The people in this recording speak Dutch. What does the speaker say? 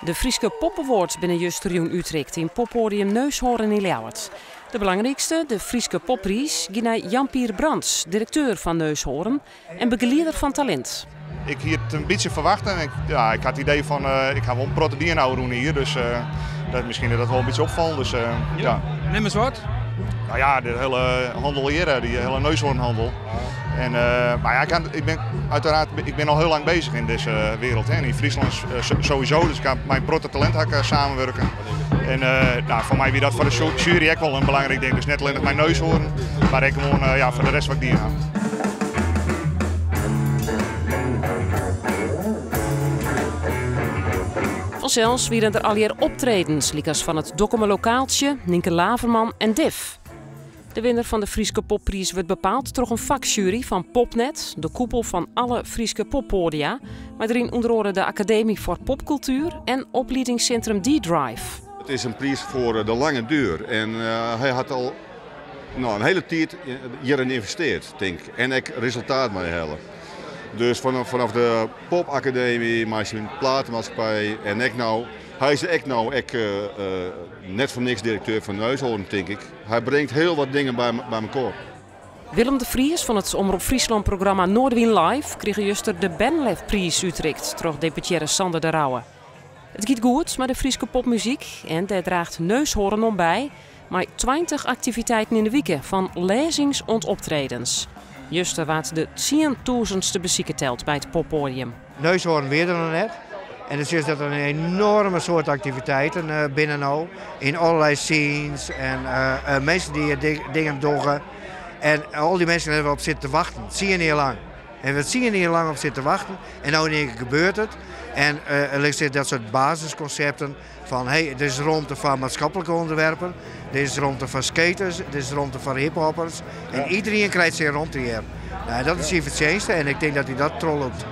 De Frieske Poppenwoord binnen Justerjoen Utrecht in poppodium Neushoorn in Ljouwert. De belangrijkste, de Frieske Popprijs, ging naar Jan-Pier Brands, directeur van Neushoorn en begeleider van talent. Ik hier het een beetje verwachten. Ik had het idee van, ik ga wel een protodien doen hier, dus misschien dat wel een beetje opvalt. Dus, ja. Neem eens wat. Nou ja, de hele handel hier, die hele neushoornhandel. En, maar ja, ik ben al heel lang bezig in deze wereld. Hè. In Friesland sowieso, dus ik ga met mijn prototalent samenwerken. En voor mij weer dat voor de jury ook wel een belangrijk ding. Dus net alleen nog mijn neushoorn, maar ik gewoon voor de rest wat ik die aan. Vanzelfs werden er alweer optredens, liekers van het Dokkume Lokaaltje, Nienke Laverman en Div. De winnaar van de Frieske Popprijs werd bepaald door een vakjury van Popnet, de koepel van alle Frieske poppodia, maar erin onder andere de Academie voor Popcultuur en opleidingscentrum D-Drive. Het is een prijs voor de lange duur en hij had al een hele tijd hierin geïnvesteerd, denk ik, en ook resultaat mee halen. Dus vanaf de popacademie, maar zijn platenmaatschappij en hij is net voor niks directeur van Neushoorn, denk ik. Hij brengt heel wat dingen bij elkaar. Willem de Vries van het Omroep Friesland programma Noordwien Live kreeg juist de Benlefprijs Utrecht, terug deputaire Sander de Rauwe. Het gaat goed met de Frieske popmuziek en daar draagt Neushoorn om bij, maar 20 activiteiten in de weken, van lezings tot optredens. Juster waard de 10.000ste bezoeker telt bij het poppodium. Neushoorn weer er net. En het is dat er een enorme soort activiteiten binnen nou. In allerlei scenes en mensen die dingen doen. En al die mensen hebben op zitten wachten. Dat zie je niet lang. En we zien er niet lang op zitten wachten. En nou in één keer gebeurt het. En er zit dat soort basisconcepten van er is ruimte voor maatschappelijke onderwerpen. Er is ruimte voor skaters, er is ruimte voor hiphoppers. En iedereen krijgt zijn ruimte hier. Nou, dat is het efficiëntste en ik denk dat hij dat trollt.